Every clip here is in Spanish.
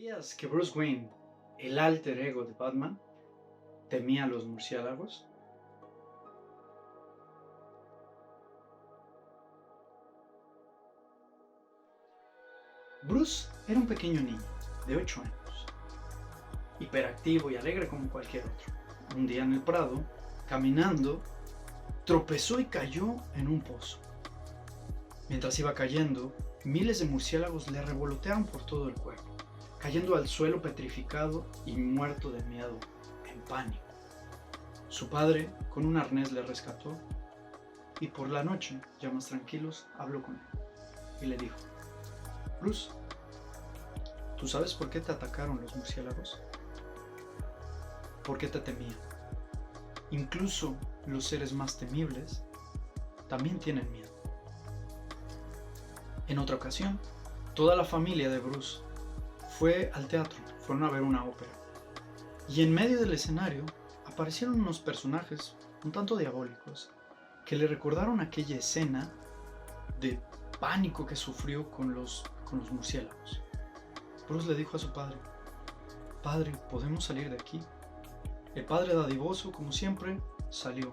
¿Sabías que Bruce Wayne, el alter ego de Batman, temía a los murciélagos? Bruce era un pequeño niño de 8 años, hiperactivo y alegre como cualquier otro. Un día en el Prado, caminando, tropezó y cayó en un pozo. Mientras iba cayendo, miles de murciélagos le revolotearon por todo el cuerpo, cayendo al suelo petrificado y muerto de miedo, en pánico. Su padre, con un arnés, le rescató y por la noche, ya más tranquilos, habló con él y le dijo: Bruce, ¿tú sabes por qué te atacaron los murciélagos? ¿Por qué te temían? Incluso los seres más temibles también tienen miedo. En otra ocasión, toda la familia de Bruce fue al teatro, fueron a ver una ópera. Y en medio del escenario aparecieron unos personajes un tanto diabólicos que le recordaron aquella escena de pánico que sufrió con los murciélagos. Bruce le dijo a su padre: Padre, ¿podemos salir de aquí? El padre dadivoso, como siempre, salió.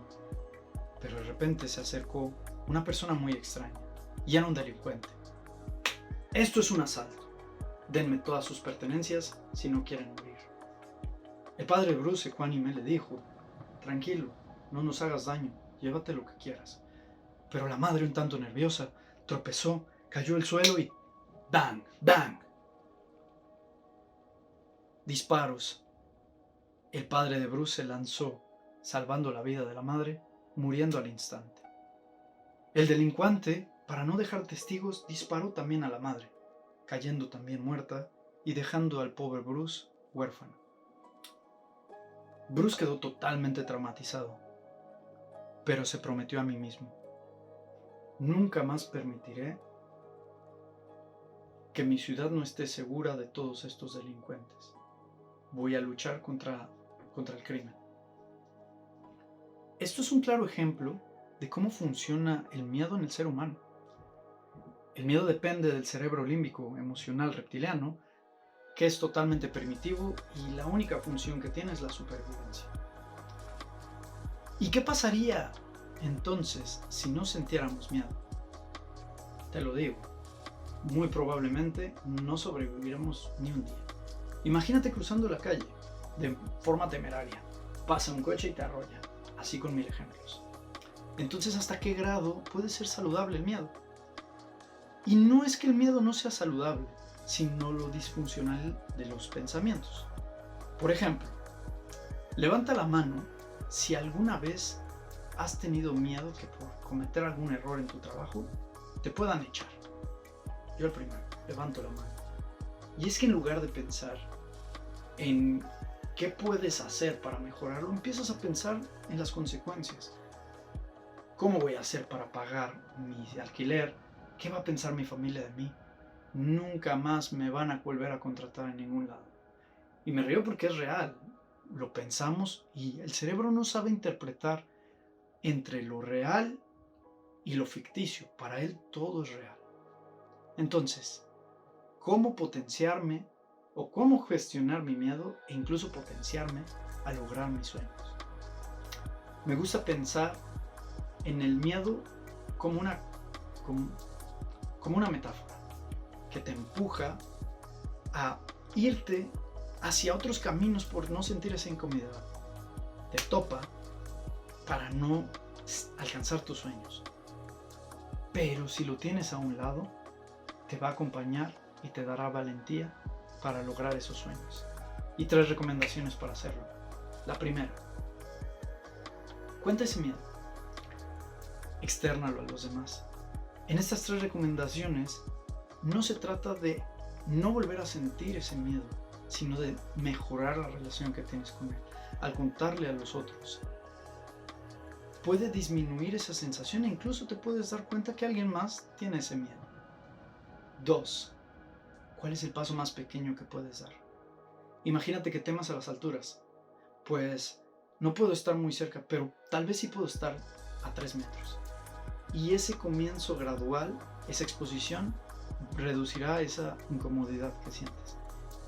Pero de repente se acercó una persona muy extraña y era un delincuente. Esto es un asalto. Denme todas sus pertenencias si no quieren morir. El padre Bruce, ecuánime, le dijo: Tranquilo, no nos hagas daño, llévate lo que quieras. Pero la madre, un tanto nerviosa, tropezó, cayó al suelo y ¡bang! ¡Bang! Disparos. El padre de Bruce se lanzó, salvando la vida de la madre, muriendo al instante. El delincuente, para no dejar testigos, disparó también a la madre, cayendo también muerta y dejando al pobre Bruce huérfano. Bruce quedó totalmente traumatizado, pero se prometió a mí mismo: nunca más permitiré que mi ciudad no esté segura de todos estos delincuentes. Voy a luchar contra el crimen. Esto es un claro ejemplo de cómo funciona el miedo en el ser humano. El miedo depende del cerebro límbico emocional reptiliano, que es totalmente primitivo y la única función que tiene es la supervivencia. ¿Y qué pasaría entonces si no sintiéramos miedo? Te lo digo, muy probablemente no sobreviviremos ni un día. Imagínate cruzando la calle de forma temeraria. Pasa un coche y te arrolla, así con 1000 ejemplos. Entonces, ¿hasta qué grado puede ser saludable el miedo? Y no es que el miedo no sea saludable, sino lo disfuncional de los pensamientos. Por ejemplo, levanta la mano si alguna vez has tenido miedo que por cometer algún error en tu trabajo te puedan echar. Yo el primero, levanto la mano. Y es que en lugar de pensar en qué puedes hacer para mejorarlo, empiezas a pensar en las consecuencias. ¿Cómo voy a hacer para pagar mi alquiler? ¿Qué va a pensar mi familia de mí? Nunca más me van a volver a contratar en ningún lado. Y me río porque es real. Lo pensamos y el cerebro no sabe interpretar entre lo real y lo ficticio. Para él todo es real. Entonces, ¿cómo potenciarme o cómo gestionar mi miedo e incluso potenciarme a lograr mis sueños? Me gusta pensar en el miedo como una metáfora que te empuja a irte hacia otros caminos por no sentir esa incomodidad. Te topa para no alcanzar tus sueños. Pero si lo tienes a un lado, te va a acompañar y te dará valentía para lograr esos sueños. Y 3 recomendaciones para hacerlo. La primera: cuenta ese miedo. Externalo a los demás. En estas 3 recomendaciones no se trata de no volver a sentir ese miedo, sino de mejorar la relación que tienes con él. Al contarle a los otros, puede disminuir esa sensación e incluso te puedes dar cuenta que alguien más tiene ese miedo. 2. ¿Cuál es el paso más pequeño que puedes dar? Imagínate que temas a las alturas. Pues no puedo estar muy cerca, pero tal vez sí puedo estar a 3 metros. Y ese comienzo gradual, esa exposición, reducirá esa incomodidad que sientes.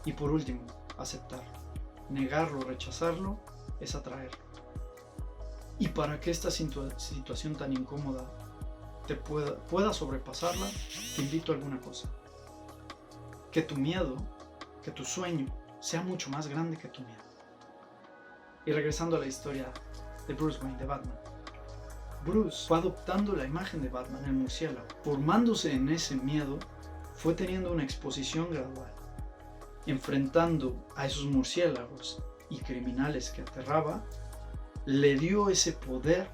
Y por último, aceptarlo. Negarlo, rechazarlo, es atraerlo. Y para que esta situación tan incómoda pueda sobrepasarla, te invito a alguna cosa. Que tu miedo, que tu sueño, sea mucho más grande que tu miedo. Y regresando a la historia de Bruce Wayne, de Batman. Bruce fue adoptando la imagen de Batman, el murciélago. Formándose en ese miedo, fue teniendo una exposición gradual. Enfrentando a esos murciélagos y criminales que aterraba, le dio ese poder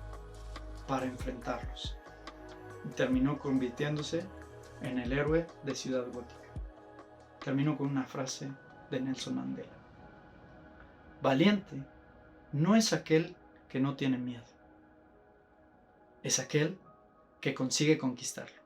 para enfrentarlos. Y terminó convirtiéndose en el héroe de Ciudad Gótica. Terminó con una frase de Nelson Mandela. Valiente no es aquel que no tiene miedo, es aquel que consigue conquistarlo.